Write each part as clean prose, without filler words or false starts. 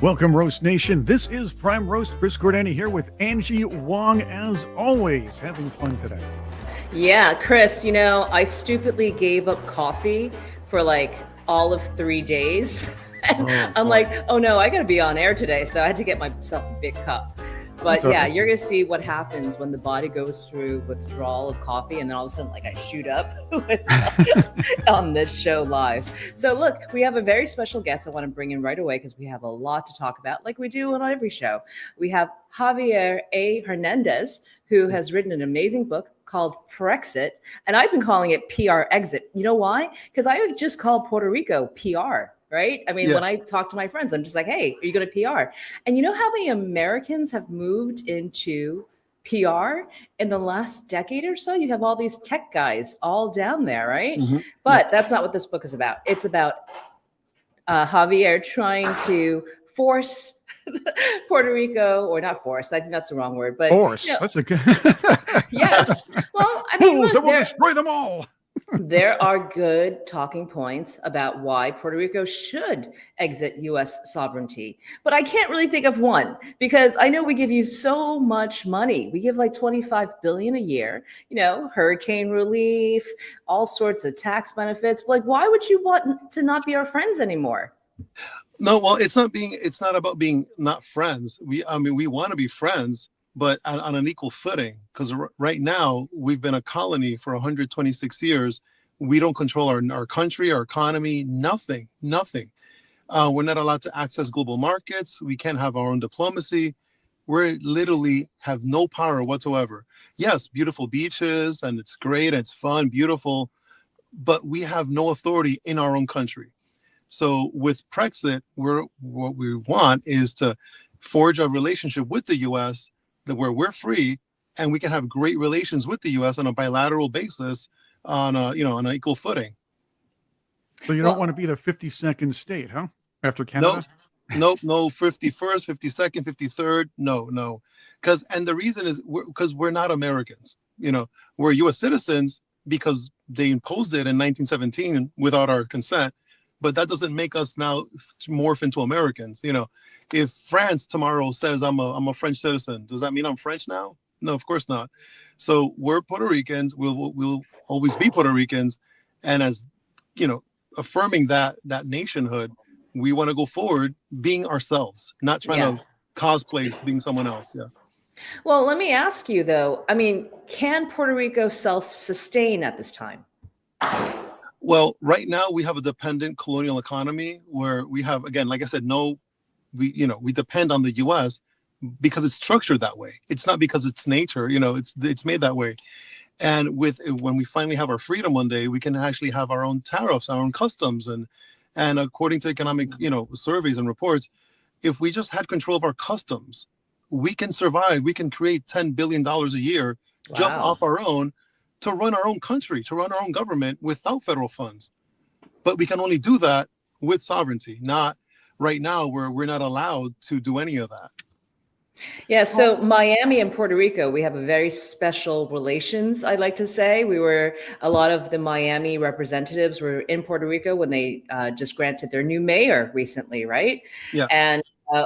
Welcome, Roast Nation. This is Prime Roast. Chris Cordani here with Angie, Wong, as always, having fun today. Yeah, Chris, I stupidly gave up coffee for like all of 3 days. And I'm like, oh no, I got to be on air today. So I had to get myself a big cup. But yeah, you're going to see what happens when the body goes through withdrawal of coffee. And then all of a sudden, like I shoot up on this show live. So look, we have a very special guest I want to bring in right away because we have a lot to talk about like we do on every show. We have Javier Hernandez, who has written an amazing book called PREXIT. And I've been calling it PR Exit. You know why? Because I just call Puerto Rico PR. Right? I mean, when I talk to my friends, I'm just like, hey, are you going to PR? And you know how many Americans have moved into PR in the last decade or so? You have all these tech guys all down there, right? Mm-hmm. But that's not what this book is about. It's about Javier trying to force Puerto Rico, or not force, I think that's the wrong word, but force. That's a good. Yes. Well, I mean, look, we'll destroy them all. There are good talking points about why Puerto Rico should exit U.S. sovereignty. But I can't really think of one because I know we give you so much money. We give like $25 billion a year, hurricane relief, all sorts of tax benefits. Like, why would you want to not be our friends anymore? No, well, it's not about being not friends. We want to be friends, but on an equal footing, because right now we've been a colony for 126 years. We don't control our country, our economy, nothing. We're not allowed to access global markets. We can't have our own diplomacy. We literally have no power whatsoever. Yes, beautiful beaches, and it's great, and it's fun, beautiful, but we have no authority in our own country. So with PREXIT, what we want is to forge a relationship with the U.S. where we're free and we can have great relations with the U.S. on a bilateral basis on an equal footing. So you don't want to be the 52nd state, huh? After Canada? Nope. No 51st, 52nd, 53rd. No. And the reason is because we're not Americans. We're U.S. citizens because they imposed it in 1917 without our consent. But that doesn't make us now morph into Americans. If France tomorrow says I'm a French citizen, does that mean I'm French now? No, of course not. So we're Puerto Ricans. We'll always be Puerto Ricans. And as affirming that nationhood, we want to go forward being ourselves, not trying to cosplay being someone else. Yeah. Well, let me ask you though. I mean, can Puerto Rico self-sustain at this time? Well, right now we have a dependent colonial economy where we have, again, like I said, we depend on the U.S. because it's structured that way. It's not because it's nature, it's made that way. And when we finally have our freedom one day, we can actually have our own tariffs, our own customs, and according to economic, surveys and reports, if we just had control of our customs, we can survive. We can create $10 billion a year just off our own, to run our own country, to run our own government without federal funds. But we can only do that with sovereignty, not right now where we're not allowed to do any of that. Yeah, so Miami and Puerto Rico, we have a very special relations, I'd like to say. A lot of the Miami representatives were in Puerto Rico when they just granted their new mayor recently, right? Yeah. And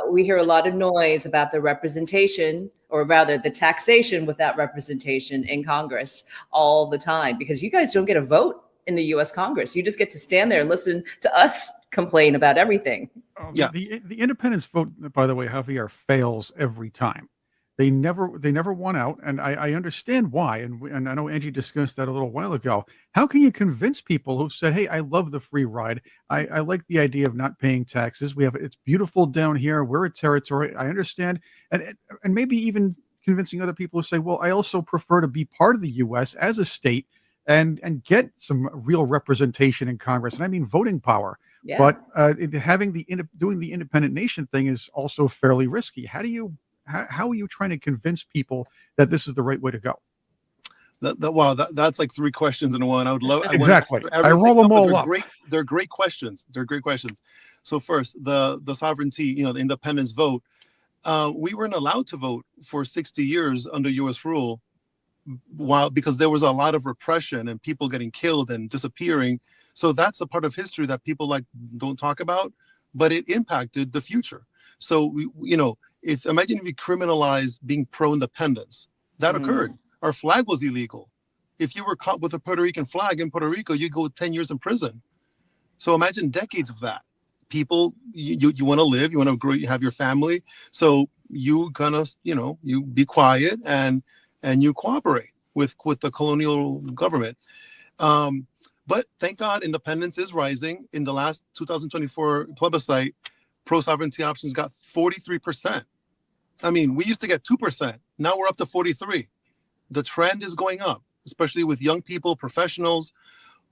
we hear a lot of noise about the representation, or rather the taxation without representation in Congress all the time, because you guys don't get a vote in the U.S. Congress. You just get to stand there and listen to us complain about everything. Yeah. The independence vote, by the way, Javier, fails every time. They never won out, and I understand why. And I know Angie discussed that a little while ago. How can you convince people who've said, "Hey, I love the free ride. I like the idea of not paying taxes. It's beautiful down here. We're a territory. I understand," and maybe even convincing other people who say, "Well, I also prefer to be part of the U.S. as a state and get some real representation in Congress, and I mean voting power." Yeah. But doing the independent nation thing is also fairly risky. How are you trying to convince people that this is the right way to go? That's like three questions in one. Exactly. I roll them all up. They're great questions. So first, the sovereignty, the independence vote. We weren't allowed to vote for 60 years under U.S. rule, because there was a lot of repression and people getting killed and disappearing. So that's a part of history that people don't talk about, but it impacted the future. So if imagine if we criminalize being pro-independence, that occurred. Our flag was illegal. If you were caught with a Puerto Rican flag in Puerto Rico, you go 10 years in prison. So imagine decades of that. People, you want to live, you want to grow, you have your family. So you kind of, you be quiet and you cooperate with the colonial government. But thank God independence is rising. In the last 2024 plebiscite, pro-sovereignty options got 43%. I mean, we used to get 2%. Now we're up to 43. The trend is going up, especially with young people, professionals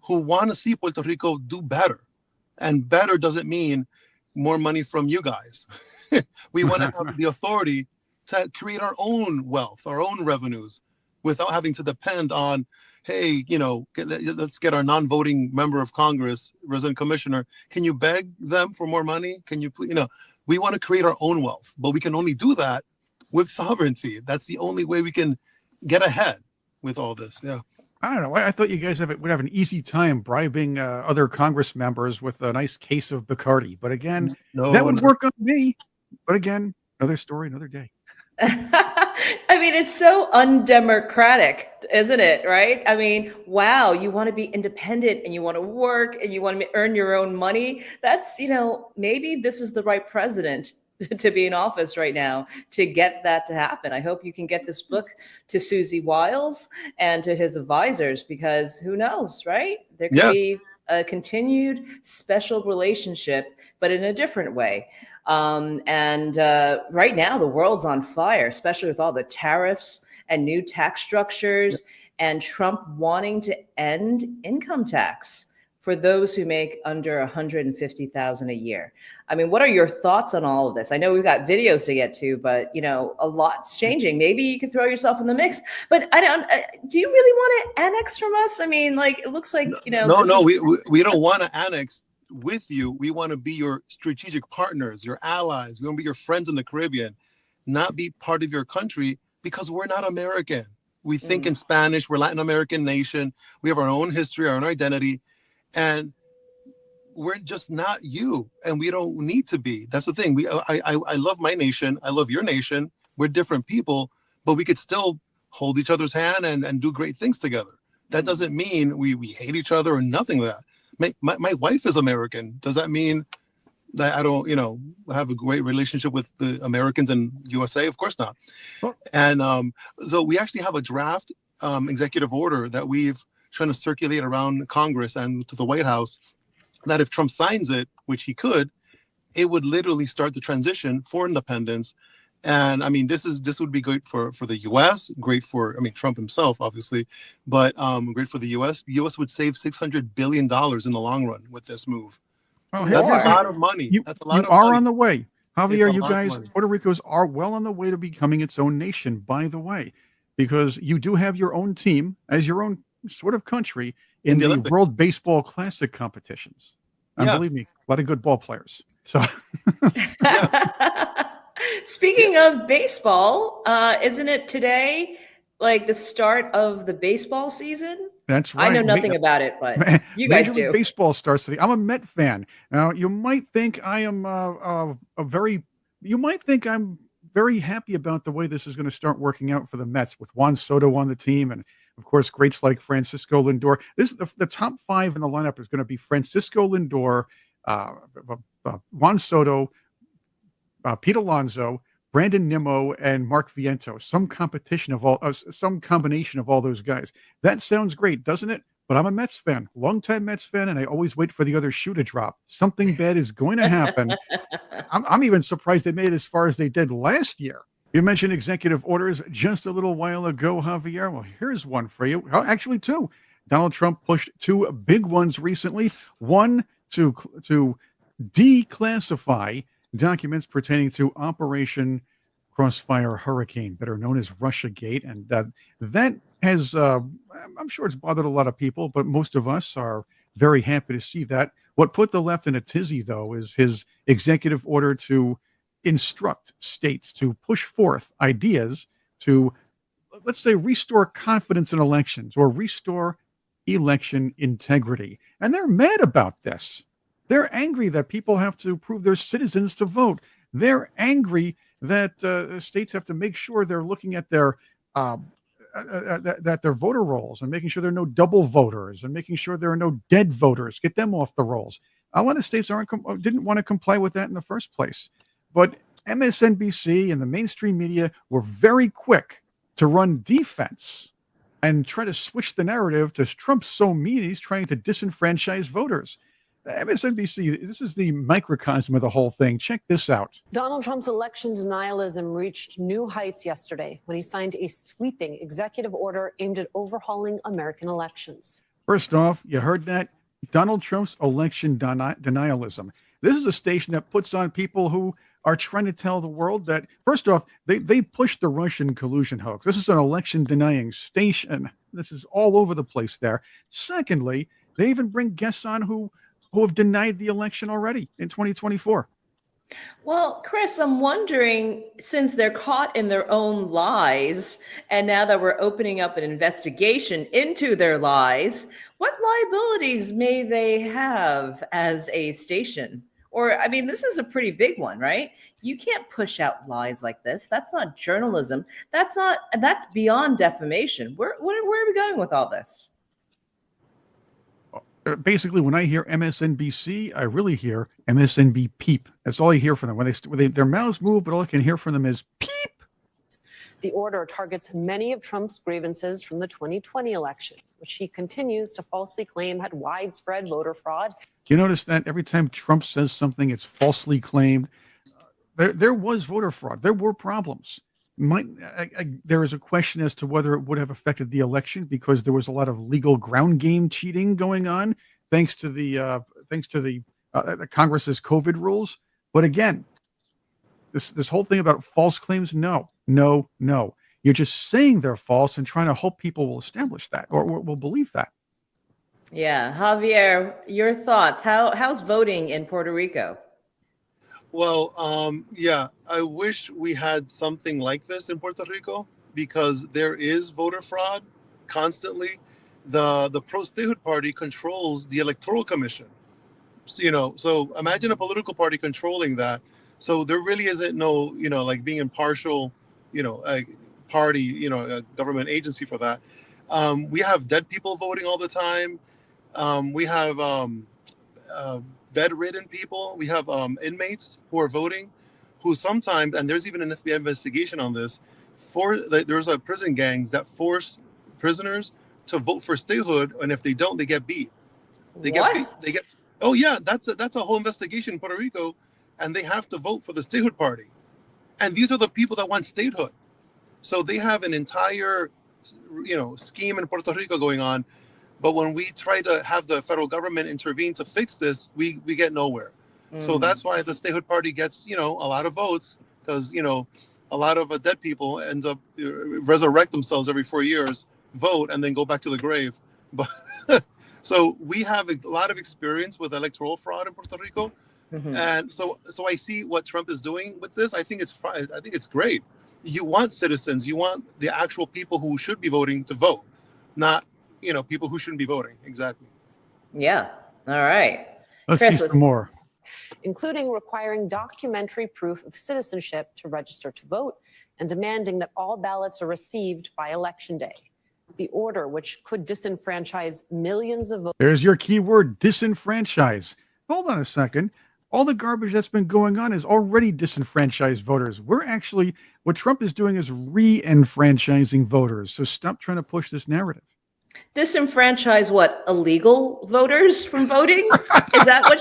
who want to see Puerto Rico do better. And better doesn't mean more money from you guys. We want to have the authority to create our own wealth, our own revenues, without having to depend on, hey, let's get our non-voting member of Congress, resident commissioner. Can you beg them for more money? Can you please, we want to create our own wealth, but we can only do that with sovereignty. That's the only way we can get ahead with all this. Yeah. I don't know. I thought you guys would have an easy time bribing other Congress members with a nice case of Bacardi. But again, that would work on me. But again, another story, another day. I mean, it's so undemocratic, isn't it? Right? I mean, wow, you want to be independent and you want to work and you want to earn your own money. That's, maybe this is the right president to be in office right now to get that to happen. I hope you can get this book to Susie Wiles and to his advisors, because who knows, right? There could be a continued special relationship, but in a different way. And right now the world's on fire, especially with all the tariffs and new tax structures and Trump wanting to end income tax for those who make under $150,000 a year. I mean, what are your thoughts on all of this? I know we've got videos to get to, but a lot's changing. Maybe you could throw yourself in the mix. But I don't. Do you really want to annex from us? I mean, it looks like No, we don't want to annex with you. We want to be your strategic partners, your allies. We want to be your friends in the Caribbean, not be part of your country, because we're not American. We think in Spanish. We're Latin American nation. We have our own history, our own identity. And we're just not you, and we don't need to be. That's the thing. I love my nation. I love your nation. We're different people, but we could still hold each other's hand and do great things together. That doesn't mean we hate each other or nothing like that. My wife is American. Does that mean that I don't, have a great relationship with the Americans in USA? Of course not. Well, and so we actually have a draft executive order that we've trying to circulate around Congress and to the White House, that if Trump signs it, which he could, it would literally start the transition for independence. And I mean, this would be great for the U.S., great for, Trump himself, obviously, but great for the U.S. The U.S. would save $600 billion in the long run with this move. Oh, that's a lot of money. That's a lot of money. You are on the way. Javier, you guys, Puerto Rico's are well on the way to becoming its own nation, by the way, because you do have your own team as your own sort of country in the World Baseball Classic competitions. And believe me, a lot of good ball players. So, Speaking of baseball, isn't it today the start of the baseball season? That's right. I know nothing about it, but you guys do. Major League Baseball starts today. I'm a Met fan. Now, you might think I am I'm very happy about the way this is going to start working out for the Mets with Juan Soto on the team, and of course, greats like Francisco Lindor. This is the top five in the lineup is going to be Francisco Lindor, Juan Soto, Pete Alonso, Brandon Nimmo, and Mark Vientos. Some combination of all those guys. That sounds great, doesn't it? But I'm a Mets fan, longtime Mets fan, and I always wait for the other shoe to drop. Something bad is going to happen. I'm even surprised they made it as far as they did last year. You mentioned executive orders just a little while ago, Javier. Well, here's one for you. Well, actually, two. Donald Trump pushed two big ones recently. One to declassify documents pertaining to Operation Crossfire Hurricane, better known as Russiagate. And that has, I'm sure it's bothered a lot of people, but most of us are very happy to see that. What put the left in a tizzy, though, is his executive order to instruct states to push forth ideas to, let's say, restore confidence in elections or restore election integrity. And they're mad about this. They're angry that people have to prove they're citizens to vote. They're angry that states have to make sure they're looking at their that their voter rolls and making sure there are no double voters and making sure there are no dead voters. Get them off the rolls. A lot of states didn't want to comply with that in the first place, but MSNBC and the mainstream media were very quick to run defense and try to switch the narrative to Trump's so mean he's trying to disenfranchise voters. MSNBC, this is the microcosm of the whole thing. Check this out. Donald Trump's election denialism reached new heights yesterday when he signed a sweeping executive order aimed at overhauling American elections. First off, you heard that? Donald Trump's election denialism. This is a station that puts on people who are trying to tell the world that, first off, they pushed the Russian collusion hoax. This is an election denying station. This is all over the place there. Secondly, they even bring guests on who have denied the election already in 2024. Well, Chris, I'm wondering, since they're caught in their own lies, and now that we're opening up an investigation into their lies, what liabilities may they have as a station? Or, I mean, this is a pretty big one, right? You can't push out lies like this. That's not journalism. That's beyond defamation. Where are we going with all this? Basically, when I hear MSNBC, I really hear MSNB peep. That's all I hear from them. When their mouths move, but all I can hear from them is peep. The order targets many of Trump's grievances from the 2020 election, which he continues to falsely claim had widespread voter fraud. You notice that every time Trump says something, it's falsely claimed. There was voter fraud. There were problems. There is a question as to whether it would have affected the election because there was a lot of legal ground game cheating going on, thanks to the Congress's COVID rules. But again, this whole thing about false claims, no. You're just saying they're false and trying to hope people will establish that or will believe that. Yeah, Javier, your thoughts? How's voting in Puerto Rico? Well, yeah, I wish we had something like this in Puerto Rico because there is voter fraud constantly. The pro-statehood party controls the electoral commission. So imagine a political party controlling that. So there really isn't no, like being impartial, a party, a government agency for that. We have dead people voting all the time. We have bedridden people. We have inmates who are voting, who sometimes, and there's even an FBI investigation on this, there's prison gangs that force prisoners to vote for statehood, and if they don't, they get beat. Oh yeah, that's a whole investigation in Puerto Rico, and they have to vote for the statehood party. And these are the people that want statehood. So they have an entire, scheme in Puerto Rico going on. But when we try to have the federal government intervene to fix this, we get nowhere. So that's why the statehood party gets, a lot of votes because, a lot of dead people end up resurrect themselves every 4 years, vote, and then go back to the grave. But so we have a lot of experience with electoral fraud in Puerto Rico. Mm-hmm. And so I see what Trump is doing with this. I think it's great. You want citizens, you want the actual people who should be voting to vote, not people who shouldn't be voting. Exactly. Yeah. All right. Let's see some more. Including requiring documentary proof of citizenship to register to vote and demanding that all ballots are received by Election Day. The order, which could disenfranchise millions of voters. There's your key word, disenfranchise. Hold on a second. All the garbage that's been going on is already disenfranchised voters. What Trump is doing is re-enfranchising voters. So stop trying to push this narrative. Disenfranchise what? Illegal voters from voting? Is that what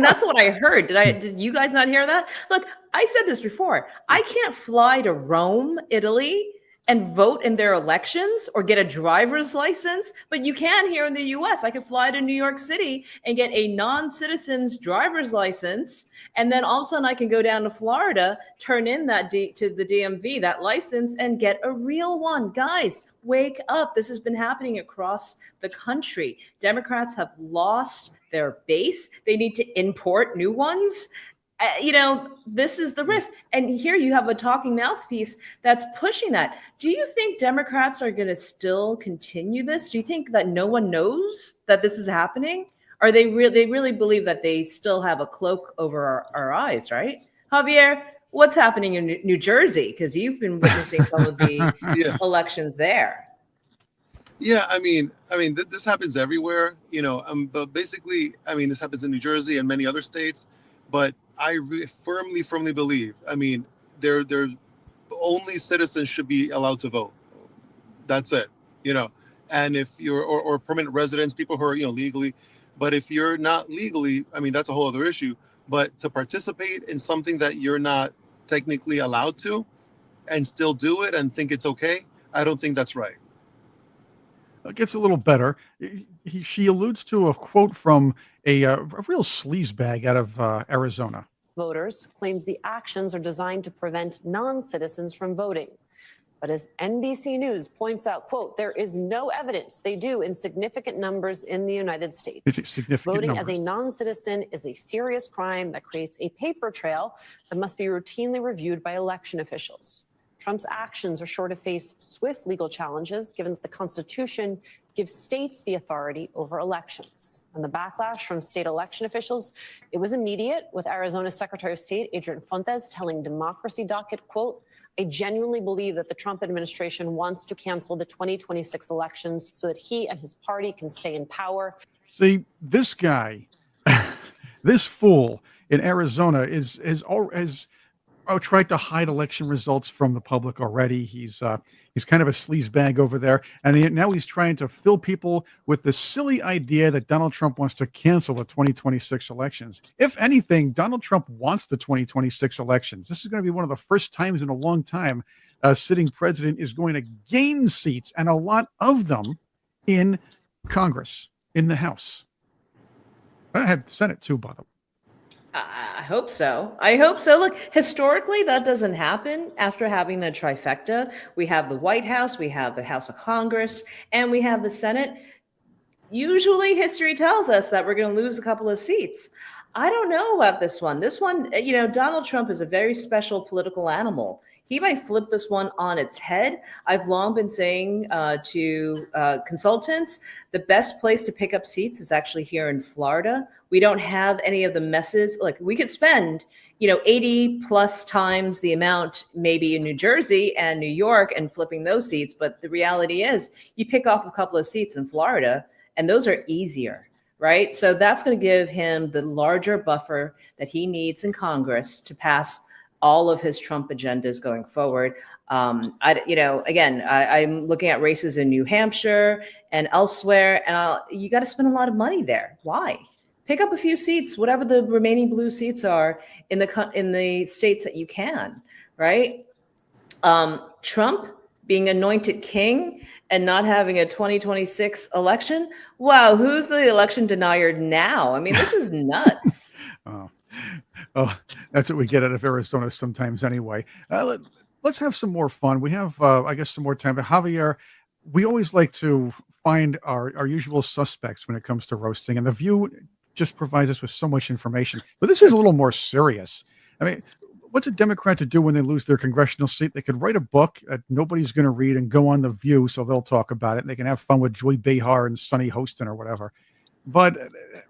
that's what I heard. Did you guys not hear that? Look, I said this before. I can't fly to Rome, Italy, and vote in their elections or get a driver's license, but you can here in the US. I could fly to New York City and get a non-citizen's driver's license, and then all of a sudden I can go down to Florida, turn in that to the DMV, that license, and get a real one. Guys, wake up. This has been happening across the country. Democrats have lost their base. They need to import new ones. This is the riff. And here you have a talking mouthpiece that's pushing that. Do you think Democrats are going to still continue this? Do you think that no one knows that this is happening? Or they really believe that they still have a cloak over our eyes, right? Javier, what's happening in New Jersey? Because you've been witnessing some of the Yeah. elections there. Yeah, this happens everywhere, but basically, this happens in New Jersey and many other states. But I firmly believe, they're only citizens should be allowed to vote. That's it, And if you're or permanent residents, people who are legally, but if you're not legally, that's a whole other issue. But to participate in something that you're not technically allowed to, and still do it and think it's okay, I don't think that's right. It gets a little better. She alludes to a quote from a real sleazebag out of Arizona. Voters claims the actions are designed to prevent non-citizens from voting. But as NBC News points out, quote, there is no evidence they do in significant numbers in the United States. Voting numbers. as a non-citizen is a serious crime that creates a paper trail that must be routinely reviewed by election officials. Trump's actions are sure to face swift legal challenges, given that the Constitution gives states the authority over elections. And the backlash from state election officials, it was immediate, with Arizona's Secretary of State, Adrian Fontes, telling Democracy Docket, quote, I genuinely believe that the Trump administration wants to cancel the 2026 elections so that he and his party can stay in power. See, this guy, this fool in Arizona has tried to hide election results from the public already. He's kind of a sleazebag over there, and now he's trying to fill people with the silly idea that Donald Trump wants to cancel the 2026 elections. If anything, Donald Trump wants the 2026 elections. This is going to be one of the first times in a long time a sitting president is going to gain seats, and a lot of them in Congress, in the House. I had the Senate too, by the way. I hope so. I hope so. Look, historically, that doesn't happen after having the trifecta. We have the White House, we have the House of Congress, and we have the Senate. Usually history tells us that we're going to lose a couple of seats. I don't know about this one. This one, Donald Trump is a very special political animal. He might flip this one on its head. I've long been saying to consultants, the best place to pick up seats is actually here in Florida. We don't have any of the messes. Like, we could spend, 80 plus times the amount maybe in New Jersey and New York and flipping those seats. But the reality is you pick off a couple of seats in Florida and those are easier, right? So that's going to give him the larger buffer that he needs in Congress to pass all of his Trump agendas going forward. I'm looking at races in New Hampshire and elsewhere, and you got to spend a lot of money there. Why? Pick up a few seats, whatever the remaining blue seats are in the states that you can, right? Trump being anointed king and not having a 2026 election. Wow, who's the election denier now? I mean, this is nuts. Oh, that's what we get out of Arizona sometimes anyway. Let's have some more fun. We have, I guess, some more time. But Javier, we always like to find our usual suspects when it comes to roasting, and The View just provides us with so much information. But this is a little more serious. I mean, what's a Democrat to do when they lose their congressional seat? They could write a book that nobody's going to read and go on The View, so they'll talk about it. And they can have fun with Joy Behar and Sonny Hostin or whatever. But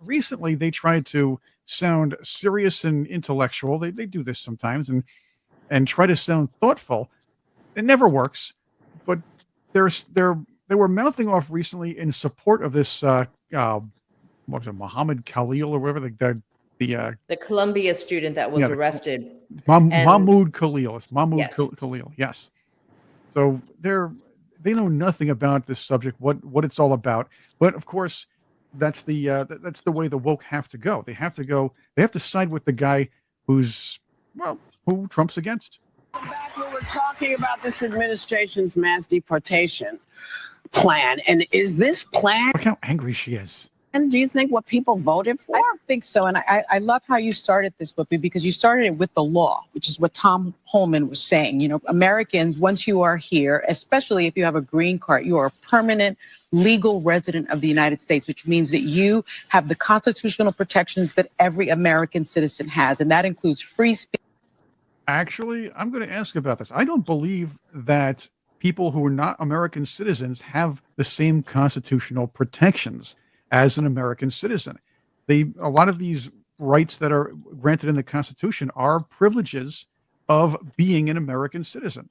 recently, they tried to sound serious and intellectual. They do this sometimes and try to sound thoughtful. It never works. But they were mouthing off recently in support of this what was it, Muhammad Khalil or whatever the Columbia student that was arrested. Mahmoud Khalil. It's Mahmoud Yes. Khalil. Yes. So they know nothing about this subject, what it's all about. But of course, that's the way the woke have to go. They have to side with the guy who Trump's against. Back when we're talking about this administration's mass deportation plan, and is this plan? Look how angry she is. And do you think what people voted for? I don't think so. And I love how you started this, Whoopi, because you started it with the law, which is what Tom Holman was saying. Americans, once you are here, especially if you have a green card, you are a permanent legal resident of the United States, which means that you have the constitutional protections that every American citizen has. And that includes free speech. Actually, I'm going to ask about this. I don't believe that people who are not American citizens have the same constitutional protections as an American citizen. A lot of these rights that are granted in the Constitution are privileges of being an American citizen.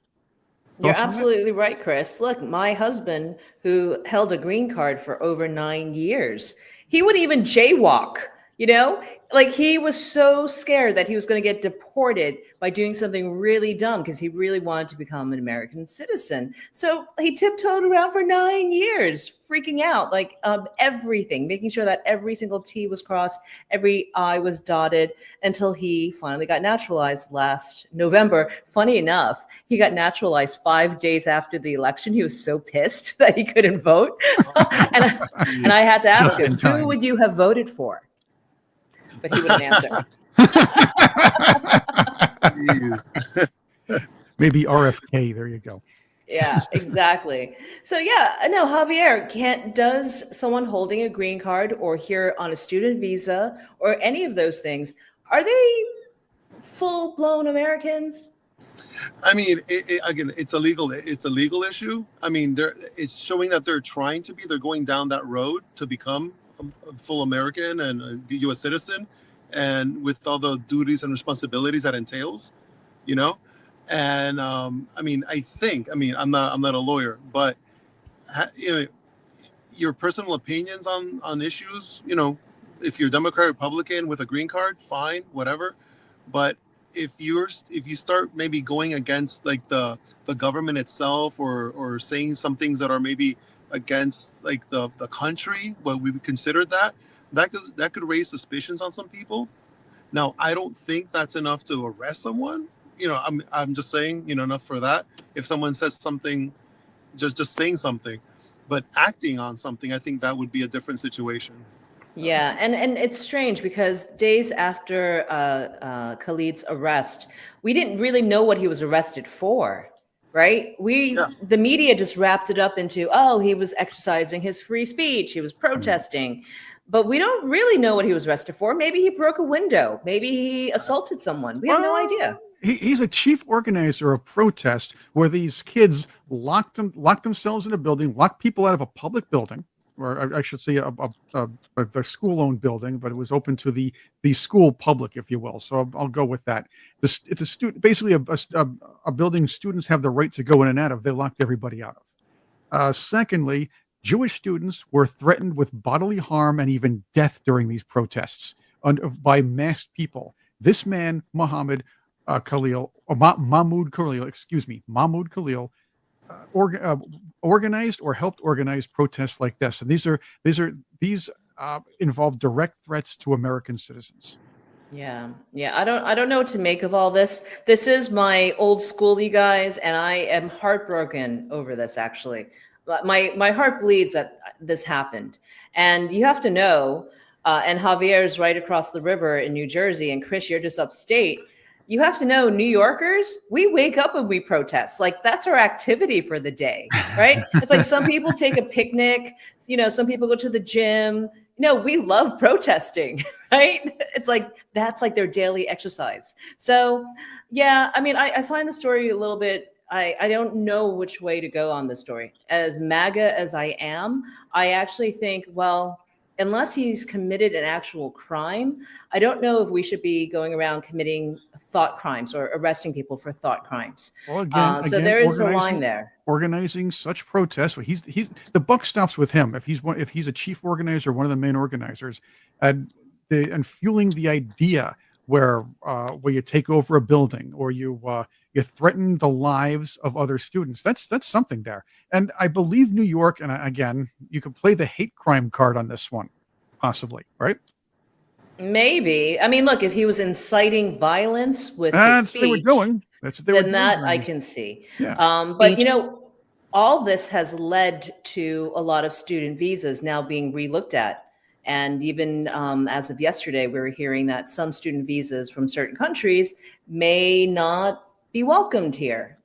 You're Thoughts on that? absolutely right, Chris. Look, my husband, who held a green card for over 9 years, he would even jaywalk, you know? Like he was so scared that he was going to get deported by doing something really dumb because he really wanted to become an American citizen. So he tiptoed around for 9 years, freaking out, like everything, making sure that every single T was crossed, every I was dotted, until he finally got naturalized last November. Funny enough, he got naturalized 5 days after the election. He was so pissed that he couldn't vote. and I had to ask Just in him, time. who would you have voted for? But he wouldn't answer. Jeez. Maybe RFK. There you go. Yeah, exactly. So yeah, no, Javier, does someone holding a green card or here on a student visa or any of those things, are they full-blown Americans? I mean, again, it's a legal issue. I mean, it's showing that they're trying to be. They're going down that road to become a full American and a U.S. citizen, and with all the duties and responsibilities that entails, you know. And I mean, I'm not a lawyer, but you know, your personal opinions on issues, you know, if you're Democrat, Republican with a green card, fine, whatever. But if you start maybe going against like the government itself or saying some things that are maybe against like the country, what we would consider that could raise suspicions on some people. Now, I don't think that's enough to arrest someone. You know, I'm just saying, you know, enough for that. If someone says something, just saying something, but acting on something, I think that would be a different situation. Yeah, and it's strange because days after Khalid's arrest, we didn't really know what he was arrested for, right? The media just wrapped it up into, oh, he was exercising his free speech, he was protesting, but we don't really know what he was arrested for. Maybe he broke a window, maybe he assaulted someone. We have no idea. He's a chief organizer of protest where these kids locked themselves in a building, locked people out of a public building, or I should say a school-owned building, but it was open to the school public, if you will. So I'll go with that. It's a student, basically a building students have the right to go in and out of. They locked everybody out of. Secondly, Jewish students were threatened with bodily harm and even death during these protests by masked people. This man, Mahmoud Khalil, organized or helped organize protests like this, and these involve direct threats to American citizens. Yeah. I don't know what to make of all this. This is my old school, you guys, and I am heartbroken over this. Actually, my heart bleeds that this happened, and you have to know. And Javier's right across the river in New Jersey, and Chris, you're just upstate. You have to know, New Yorkers, we wake up and we protest. Like that's our activity for the day, right? It's like some people take a picnic, you know, some people go to the gym. No, we love protesting, right? It's like, that's like their daily exercise. So yeah, I mean, I find the story a little bit, I don't know which way to go on this story. As MAGA as I am, I actually think, well, unless he's committed an actual crime, I don't know if we should be going around committing thought crimes or arresting people for thought crimes. Well, again, so there is a line there. Organizing such protests, he's the buck stops with him. If he's a chief organizer, one of the main organizers, and fueling the idea where you take over a building or you threaten the lives of other students. That's something there. And I believe New York, and again, you could play the hate crime card on this one, possibly, right? Maybe. I mean, look, if he was inciting violence with his speech, what they were doing. That's what they were doing. Then that I can see. Yeah. But you know, all this has led to a lot of student visas now being relooked at. And even as of yesterday, we were hearing that some student visas from certain countries may not be welcomed here.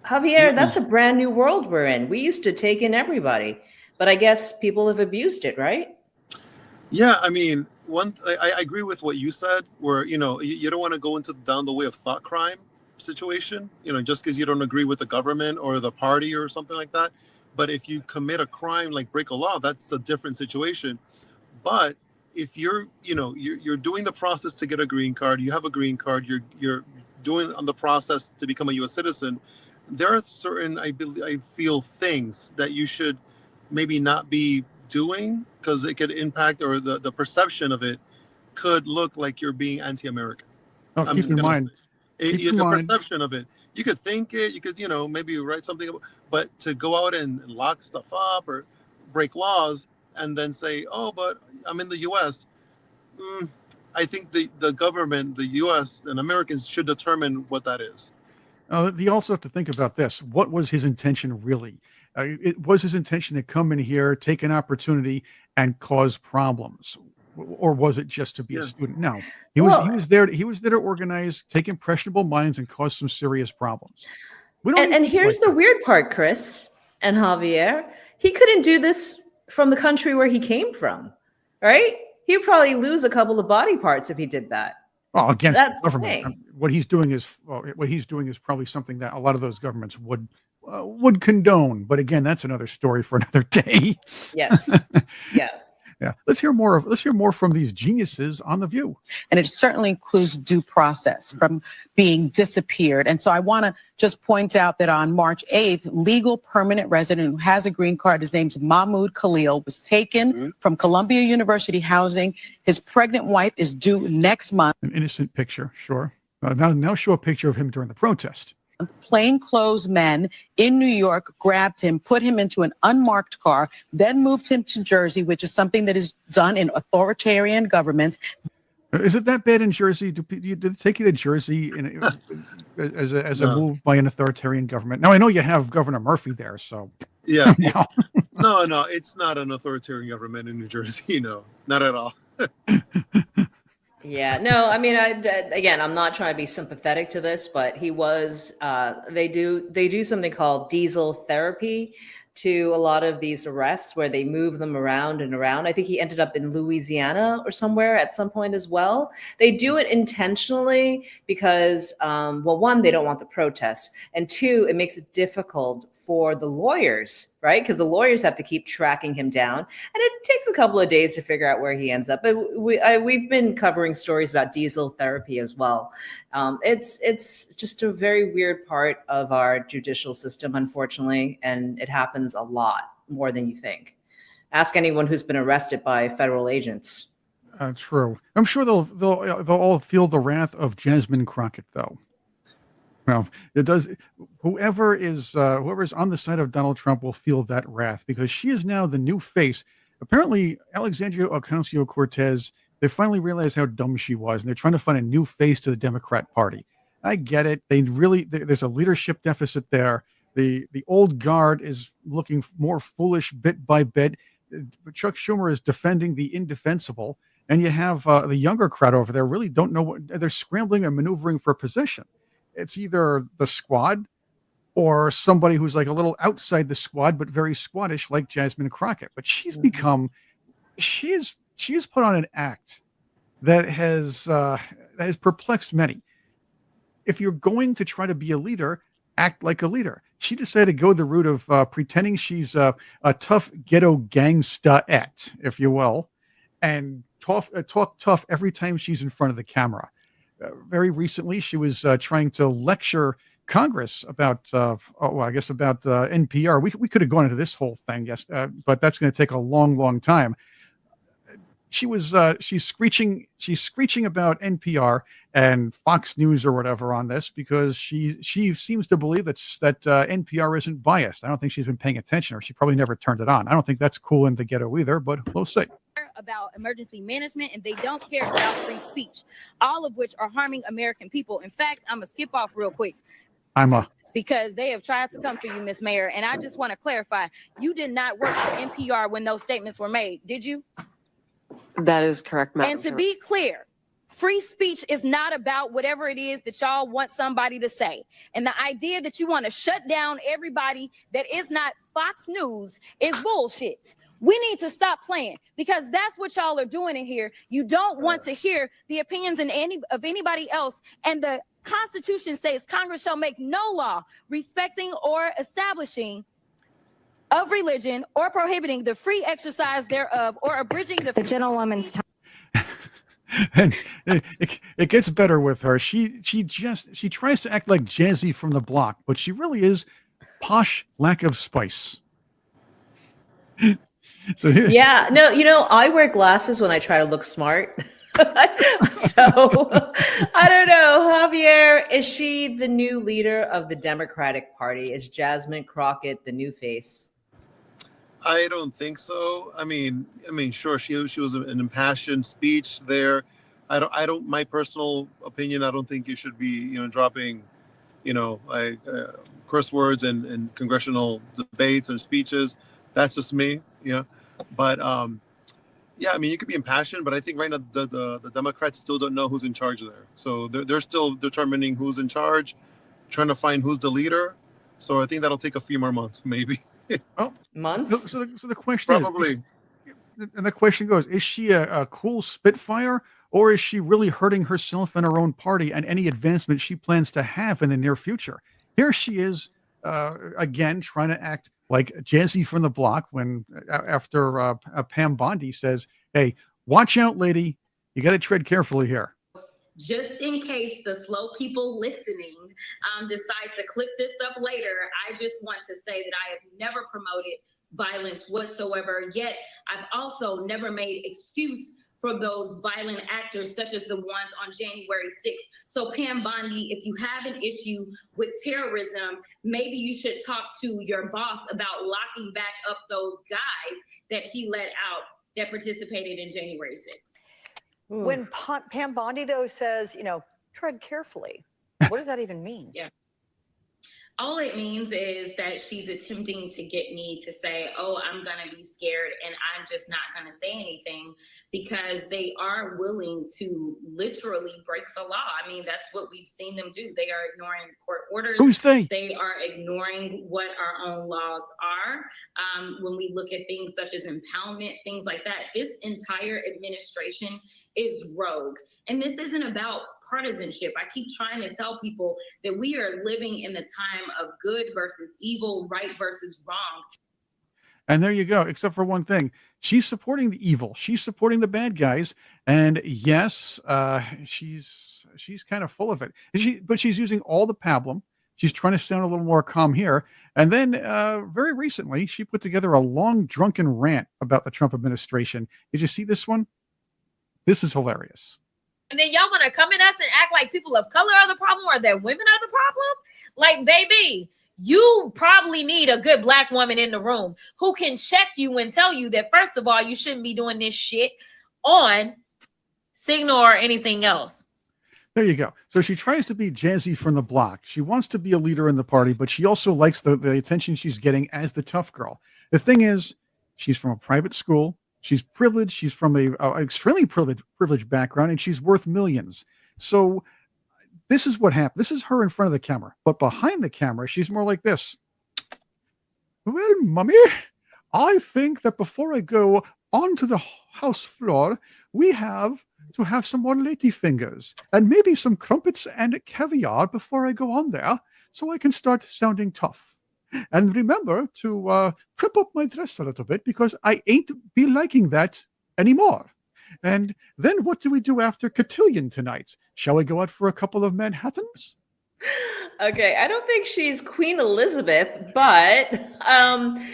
Javier, that's a brand new world we're in. We used to take in everybody, but I guess people have abused it, right? Yeah, I mean, I agree with what you said, where, you know, you don't want to go down the way of thought crime situation, you know, just because you don't agree with the government or the party or something like that. But if you commit a crime, like break a law, that's a different situation. But if you're, you're doing the process to get a green card, you have a green card, you're doing on the process to become a U.S. citizen, there are certain, I feel, things that you should maybe not be doing because it could impact, or the perception of it could look like you're being anti-American. Oh, keep in mind, The perception of it, you could think it, you could, maybe write something, but to go out and lock stuff up or break laws and then say, oh, but I'm in the U.S. I think the government, the U.S. and Americans should determine what that is. You also have to think about this. What was his intention really? It was his intention to come in here, take an opportunity, and cause problems, or was it just to be a student? No, he was there. He was there to organize, take impressionable minds, and cause some serious problems. And here's the weird part, Chris and Javier. He couldn't do this from the country where he came from, right? He'd probably lose a couple of body parts if he did that. Well, against That's the government, what he's doing is probably something that a lot of those governments would condone. But again, that's another story for another day. Yes. Yeah. Yeah. Let's hear more from these geniuses on The View. And it certainly includes due process from being disappeared. And so I want to just point out that on March 8th, legal permanent resident who has a green card, his name's Mahmoud Khalil, was taken from Columbia University housing. His pregnant wife is due next month. An innocent picture, sure. Now show a picture of him during the protest. Plainclothes men in New York grabbed him, put him into an unmarked car, then moved him to Jersey, which is something that is done in authoritarian governments. Is it that bad in Jersey? Did it take you to Jersey as a move by an authoritarian government? Now, I know you have Governor Murphy there, so. Yeah. No, it's not an authoritarian government in New Jersey. No, not at all. Yeah, no, I mean, again, I'm not trying to be sympathetic to this, but he was, they do something called diesel therapy to a lot of these arrests where they move them around and around. I think he ended up in Louisiana or somewhere at some point as well. They do it intentionally because, well, one, they don't want the protests, and two, it makes it difficult for the lawyers, right? Because the lawyers have to keep tracking him down, and it takes a couple of days to figure out where he ends up. But we've been covering stories about diesel therapy as well. It's just a very weird part of our judicial system, unfortunately, and it happens a lot more than you think. Ask anyone who's been arrested by federal agents. True. I'm sure they'll all feel the wrath of Jasmine Crockett, though. Well, it does. Whoever is on the side of Donald Trump will feel that wrath because she is now the new face. Apparently, Alexandria Ocasio-Cortez, they finally realized how dumb she was, and they're trying to find a new face to the Democrat Party. I get it. There's a leadership deficit there. The old guard is looking more foolish bit by bit. Chuck Schumer is defending the indefensible, and you have the younger crowd over there really don't know what they're scrambling and maneuvering for position. It's either the squad or somebody who's like a little outside the squad, but very squaddish, like Jasmine Crockett. But she's she has put on an act that has perplexed many. If you're going to try to be a leader, act like a leader. She decided to go the route of pretending she's a tough ghetto gangsta-ette, if you will, and talk tough every time she's in front of the camera. Very recently, she was trying to lecture Congress about, NPR. We could have gone into this whole thing, yes, but that's going to take a long, long time. She's screeching about NPR and Fox News or whatever on this because she seems to believe that NPR isn't biased. I don't think she's been paying attention, or she probably never turned it on. I don't think that's cool in the ghetto either, but we'll see. About emergency management, and they don't care about free speech, all of which are harming American people. In fact, I'm gonna skip off real quick because they have tried to come for you, Miss Mayor, and I just want to clarify: you did not work for NPR when those statements were made, did you? That is correct, ma'am. And to be clear, free speech is not about whatever it is that y'all want somebody to say. And the idea that you want to shut down everybody that is not Fox News is bullshit. We need to stop playing because that's what y'all are doing in here. You don't want to hear the opinions of anybody else. And the Constitution says Congress shall make no law respecting or establishing of religion or prohibiting the free exercise thereof or abridging the gentlewoman's time. And it gets better with her. She tries to act like Jazzy from the block, but she really is Posh lack of spice. So here, Yeah, no, I wear glasses when I try to look smart. So I don't know. Javier, is she the new leader of the Democratic Party? Is Jasmine Crockett the new face? I don't think so. Sure, she was an impassioned speech there. My personal opinion, I don't think you should be, dropping, like curse words in congressional debates and speeches. That's just me, But yeah, you could be impassioned, but I think right now the Democrats still don't know who's in charge there. So they're still determining who's in charge, trying to find who's the leader. So I think that'll take a few more months, maybe. oh, Months? so the question Probably. and the question goes: is she a cool Spitfire, or is she really hurting herself and her own party and any advancement she plans to have in the near future? Here she is again trying to act like Jazzy from the block when after Pam Bondi says, "Hey, watch out, lady. You got to tread carefully here." Just in case the slow people listening decide to clip this up later, I just want to say that I have never promoted violence whatsoever. Yet I've also never made excuse for those violent actors, such as the ones on January 6th. So Pam Bondi, if you have an issue with terrorism, maybe you should talk to your boss about locking back up those guys that he let out that participated in January 6th. When Pam Bondi, though, says, tread carefully, what does that even mean? Yeah. All it means is that she's attempting to get me to say, oh, I'm going to be scared and I'm just not going to say anything, because they are willing to literally break the law. That's what we've seen them do. They are ignoring court orders. Who's they? They are ignoring what our own laws are. When we look at things such as impoundment, things like that, this entire administration is rogue. And this isn't about partisanship. I keep trying to tell people that we are living in the time of good versus evil, right versus wrong. And there you go, except for one thing. She's supporting the evil. She's supporting the bad guys. And yes, she's kind of full of it. But she's using all the pablum. She's trying to sound a little more calm here. And then very recently, she put together a long drunken rant about the Trump administration. Did you see this one? This is hilarious. And then y'all want to come at us and act like people of color are the problem or that women are the problem? Like, baby, you probably need a good black woman in the room who can check you and tell you that, first of all, you shouldn't be doing this shit on Signal or anything else. There you go. So she tries to be Jazzy from the block. She wants to be a leader in the party, but she also likes the attention she's getting as the tough girl. The thing is, she's from a private school. She's privileged. She's from a extremely privileged background, and she's worth millions. So this is what happened. This is her in front of the camera, but behind the camera, she's more like this. Well, mommy, I think that before I go onto the house floor, we have to have some more lady fingers and maybe some crumpets and caviar before I go on there, so I can start sounding tough. And remember to prep up my dress a little bit, because I ain't be liking that anymore. And then what do we do after cotillion tonight? Shall we go out for a couple of Manhattans? Okay, I don't think she's Queen Elizabeth, but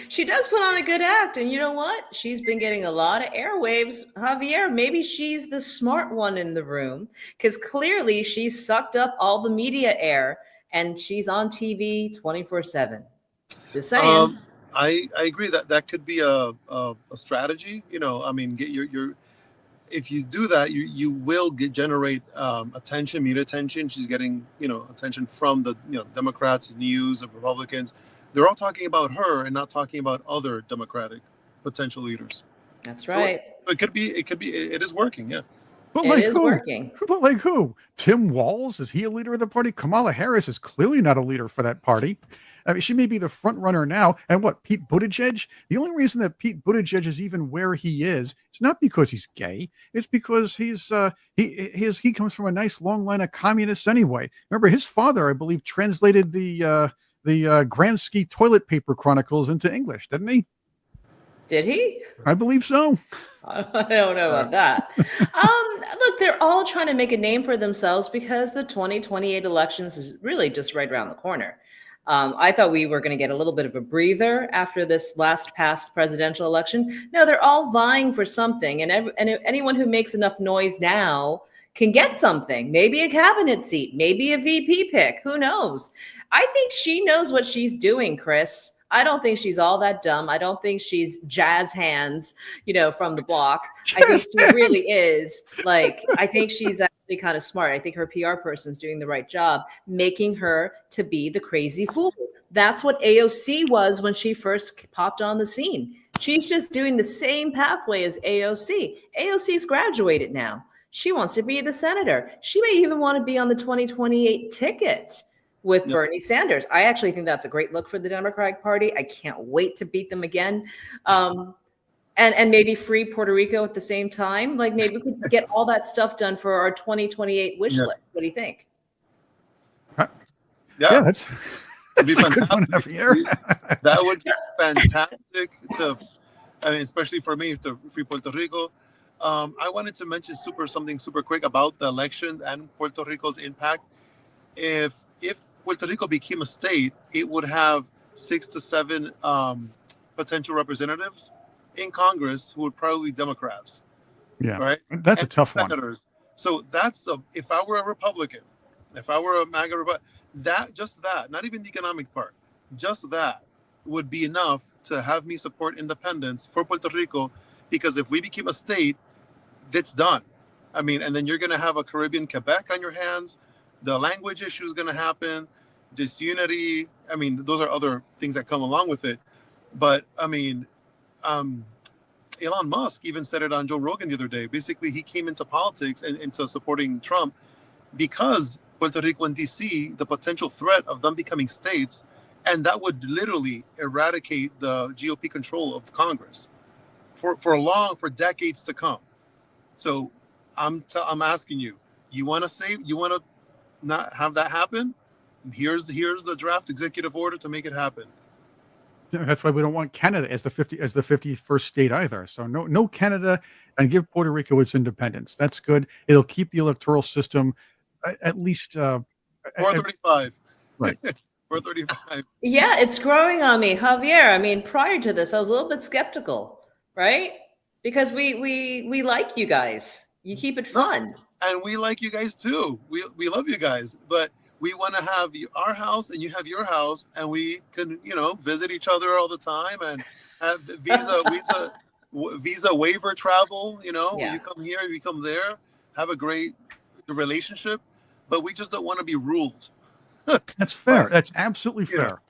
she does put on a good act. And you know what? She's been getting a lot of airwaves. Javier, maybe she's the smart one in the room, because clearly she sucked up all the media air and she's on TV 24/7. Just saying. I agree that could be a strategy. Get your if you do that, you will generate attention, media attention. She's getting attention from the Democrats, news, of Republicans. They're all talking about her and not talking about other Democratic potential leaders. That's right. So it is working. Yeah. But It is working. But like who? Tim Walz, is he a leader of the party? Kamala Harris is clearly not a leader for that party. She may be the front runner now. And what, Pete Buttigieg? The only reason that Pete Buttigieg is even where he is, it's not because he's gay. It's because he comes from a nice long line of communists anyway. Remember, his father, I believe, translated the Gransky toilet paper chronicles into English, didn't he? Did he? I believe so. I don't know about that. Look, they're all trying to make a name for themselves because the 2028 elections is really just right around the corner. I thought we were going to get a little bit of a breather after this last past presidential election. No, they're all vying for something, and anyone who makes enough noise now can get something. Maybe a cabinet seat, maybe a VP pick. Who knows? I think she knows what she's doing, Chris. I don't think she's all that dumb. I don't think she's jazz hands, from the block. I think she really is. I think she's actually kind of smart. I think her PR person's doing the right job, making her to be the crazy fool. That's what AOC was when she first popped on the scene. She's just doing the same pathway as AOC. AOC's graduated now. She wants to be the senator. She may even want to be on the 2028 ticket with Bernie Sanders. I actually think that's a great look for the Democratic Party. I can't wait to beat them again. And maybe free Puerto Rico at the same time. Maybe we could get all that stuff done for our 2028 wish list. What do you think? Yeah, that's would be fantastic. That would be fantastic especially for me, to free Puerto Rico. I wanted to mention something super quick about the election and Puerto Rico's impact. If Puerto Rico became a state, it would have 6 to 7 potential representatives in Congress who would probably be Democrats. Yeah, right. That's a tough senators. One. So that's if I were a Republican, if I were a MAGA Republican, that, not even the economic part, just that would be enough to have me support independence for Puerto Rico, because if we became a state, that's done. And then you're going to have a Caribbean Quebec on your hands. The language issue is going to happen, disunity. Those are other things that come along with it. But Elon Musk even said it on Joe Rogan the other day. Basically, he came into politics and into supporting Trump because Puerto Rico and DC, the potential threat of them becoming states, and that would literally eradicate the GOP control of Congress for decades to come. So I'm asking you, you want to not have that happen? Here's the draft executive order to make it happen. That's why we don't want Canada as the 51st state either. So no Canada, and give Puerto Rico its independence. That's good. It'll keep the electoral system at least 435. Right. 435. Yeah, it's growing on me, Javier. Prior to this, I was a little bit skeptical, right? Because we like you guys. You keep it fun. And we like you guys too. We love you guys, but we want to have our house and you have your house, and we can, visit each other all the time and have visa waiver travel. When you come here, you come there, have a great relationship, but we just don't want to be ruled. That's fair. That's absolutely fair.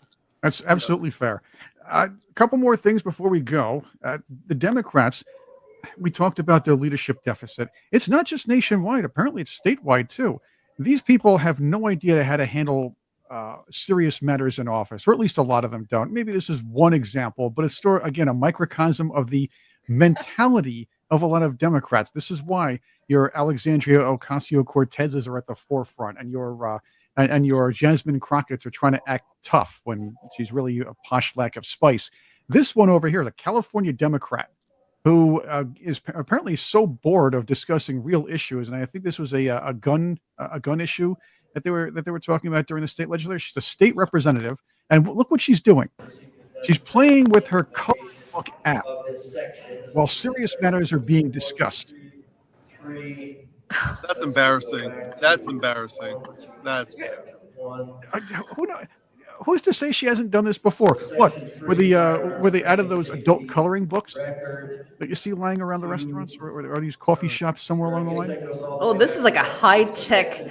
That's absolutely fair. A couple more things before we go. The Democrats, we talked about their leadership deficit. It's not just nationwide. Apparently, it's statewide, too. These people have no idea how to handle serious matters in office, or at least a lot of them don't. Maybe this is one example, but it's still, again, a microcosm of the mentality of a lot of Democrats. This is why your Alexandria Ocasio-Cortezes are at the forefront, and your Jasmine Crockett's are trying to act tough when she's really a posh lack of spice. This one over here, the California Democrat, who is apparently so bored of discussing real issues, and I think this was a gun issue that they were talking about during the state legislature. She's a state representative, and look what she's doing. She's playing with her coloring book app while serious matters are being discussed. That's embarrassing. That's Who's to say she hasn't done this before? What were they out of those adult coloring books that you see lying around the restaurants, or are these coffee shops somewhere along the line? Oh, this is like a high-tech,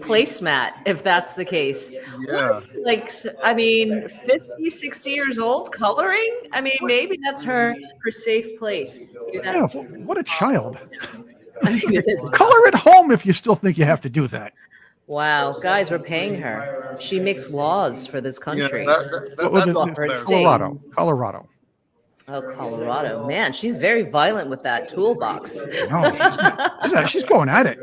placemat, if that's the case. Yeah. 50, 60 years old coloring? Maybe that's her safe place. Yeah, what a child. Color at home if you still think you have to do that. Wow, guys, we're paying her. She makes laws for this country. Yeah, that's Colorado. Oh, Colorado. Man, she's very violent with that toolbox. No, she's going at it.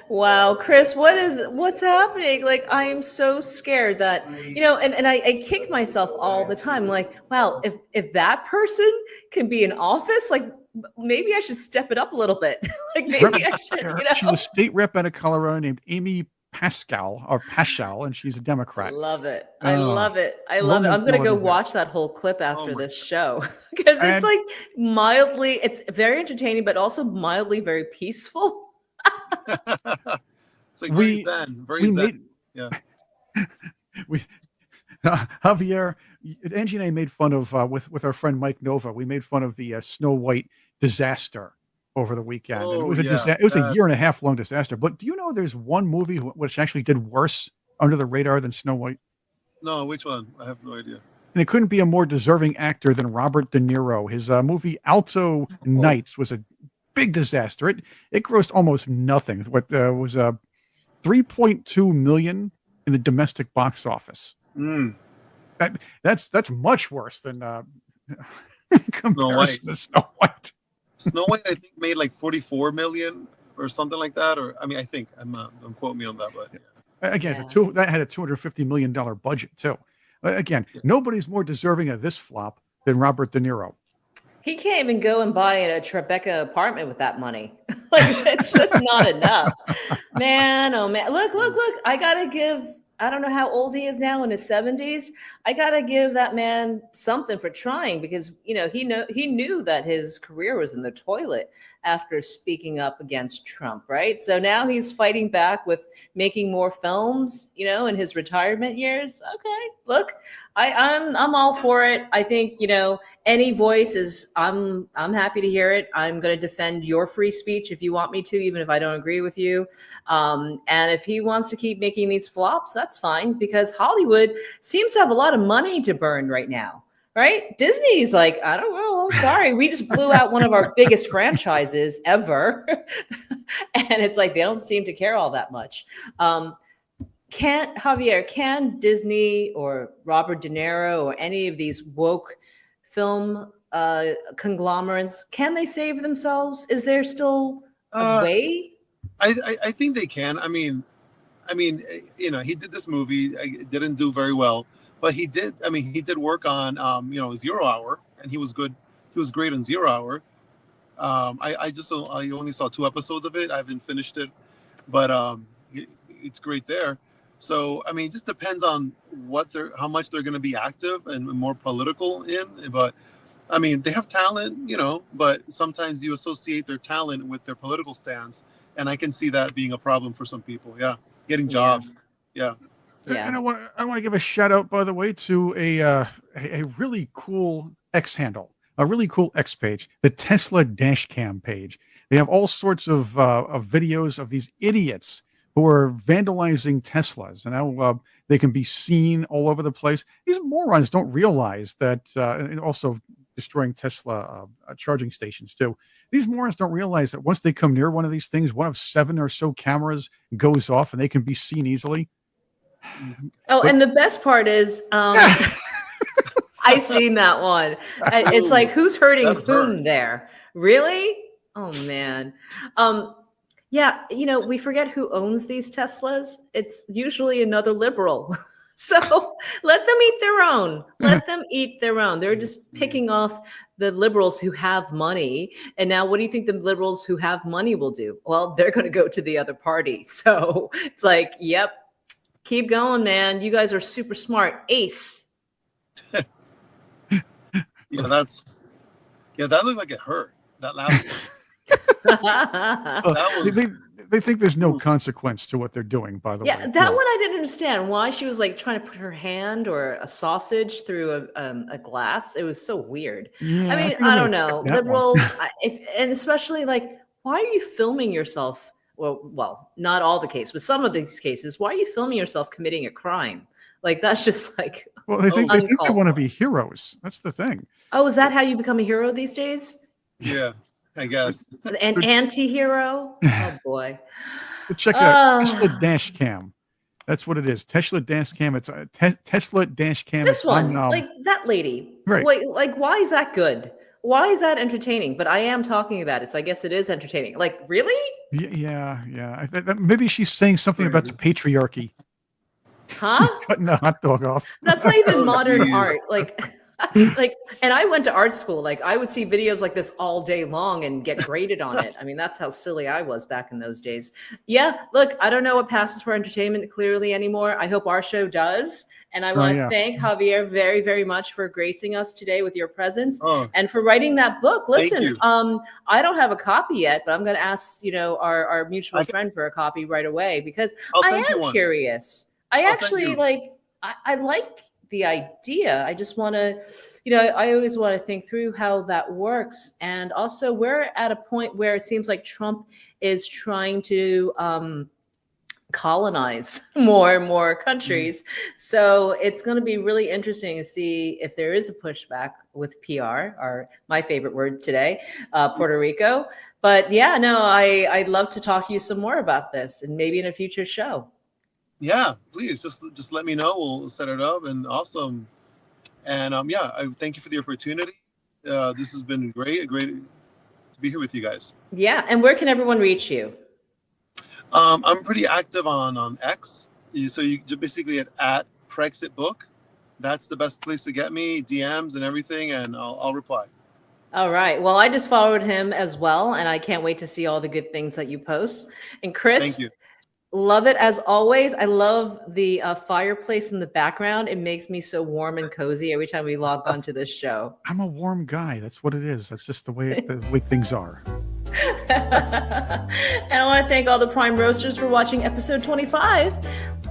Wow, Chris, what's happening? Like, I am so scared that, and I kick myself all the time. Like, wow, if that person can be in office, like maybe I should step it up a little bit. Like maybe I should, She's a state rep out of Colorado named Amy Paschal, and she's a Democrat. Love it. I love it. I'm Roman going to go Gordon. watch that whole clip after this show because it's like it's very entertaining, but also mildly very peaceful. It's like very zen. Yeah. Javier, Angie and I made fun of with our friend Mike Nova. We made fun of the Snow White disaster over the weekend. And it was a year and a half long disaster. But do you know there's one movie which actually did worse under the radar than Snow White? No, which one? I have no idea. And it couldn't be a more deserving actor than Robert De Niro. His movie Alto Nights was a big disaster. It grossed almost nothing. What was 3.2 million in the domestic box office. That's much worse than comparison to Snow White. Snow White, I think, made like 44 million or something like that. Or I mean, I think don't quote me on that, but again, that had a $250 million budget too. Again, nobody's more deserving of this flop than Robert De Niro. He can't even go and buy a Tribeca apartment with that money. Like it's just not enough. Man, oh man. Look. I gotta give, I don't know how old he is now, in his 70s. I gotta give that man something for trying because he knew that his career was in the toilet after speaking up against Trump, right? So now he's fighting back with making more films, in his retirement years. Okay, look, I'm all for it. I think any voice is. I'm happy to hear it. I'm going to defend your free speech if you want me to, even if I don't agree with you. And if he wants to keep making these flops, that's fine because Hollywood seems to have a lot of money to burn right now. Right? Disney's like, I don't know. Sorry. We just blew out one of our biggest franchises ever. And it's like, they don't seem to care all that much. Can Disney or Robert De Niro or any of these woke film conglomerates, can they save themselves? Is there still a way? I think they can. I mean, he did this movie. It didn't do very well. But he did work on, 0 Hour, and he was good. He was great in 0 Hour. I only saw 2 episodes of it. I haven't finished it, but it's great there. So, I mean, it just depends on how much they're going to be active and more political in. But, I mean, they have talent, but sometimes you associate their talent with their political stance. And I can see that being a problem for some people. Yeah. Getting jobs. Yeah. Yeah. And I want to give a shout out, by the way, to a really cool X handle, a really cool X page, the Tesla dash cam page. They have all sorts of videos of these idiots who are vandalizing Teslas, and now they can be seen all over the place. These morons don't realize that, and also destroying Tesla charging stations too. These morons don't realize that once they come near one of these things, one of 7 or so cameras goes off, and they can be seen easily. Oh, and the best part is, I seen that one. It's like, who's hurting whom there? Really? Oh man. Yeah, we forget who owns these Teslas. It's usually another liberal. So let them eat their own. Let them eat their own. They're just picking off the liberals who have money. And now what do you think the liberals who have money will do? Well, they're going to go to the other party. So it's like, yep. Keep going, man. You guys are super smart. Ace. That looked like it hurt. That last one. They think there's no consequence to what they're doing, by the way. Yeah, that one I didn't understand. Why she was like trying to put her hand or a sausage through a glass. It was so weird. Yeah, I mean, I don't know. Liberals, and especially like, why are you filming yourself? Well, not all the cases, but some of these cases, why are you filming yourself committing a crime? Like, that's just like, well, they think they want to be heroes. That's the thing. Oh, is that how you become a hero these days? Yeah, I guess. An anti-hero? Oh boy. Check out Tesla dash cam. That's what it is. Tesla dash cam. It's a Tesla dash cam. This It's one, on, like that lady. Right. Wait, like why is that good? Why is that entertaining? But I am talking about it, so I guess it is entertaining. Like, really? Yeah. Maybe she's saying something about the patriarchy. Huh? Cutting the hot dog off. That's not even modern geez. art. Like, and I went to art school. Like, I would see videos like this all day long and get graded on it. I mean, that's how silly I was back in those days. Yeah, look, I don't know what passes for entertainment clearly anymore. I hope our show does. And I want to thank Javier very, very much for gracing us today with your presence and for writing that book. Listen, I don't have a copy yet, but I'm going to ask, our mutual friend for a copy right away because I am curious. I actually I like the idea. I just want to, I always want to think through how that works. And also we're at a point where it seems like Trump is trying to colonize more and more countries. So it's going to be really interesting to see if there is a pushback with PR, or my favorite word today, Puerto Rico. But yeah, no, I'd love to talk to you some more about this and maybe in a future show. Yeah, please just let me know. We'll set it up. And awesome. And I thank you for the opportunity. This has been great to be here with you guys. Yeah. And where can everyone reach you? I'm pretty active on X. So you basically at PREXIT book. That's the best place to get me, DMs and everything, and I'll reply. All right. Well, I just followed him as well, and I can't wait to see all the good things that you post. And Chris, thank you. Love it as always. I love the fireplace in the background. It makes me so warm and cozy every time we log on to this show. I'm a warm guy. That's what it is. That's just the way things are. And I want to thank all the Prime Roasters for watching episode 25.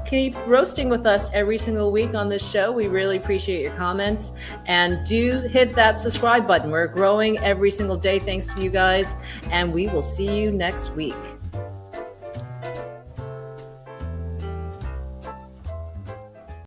Keep roasting with us every single week on this show. We really appreciate your comments. And do hit that subscribe button. We're growing every single day thanks to you guys. And we will see you next week.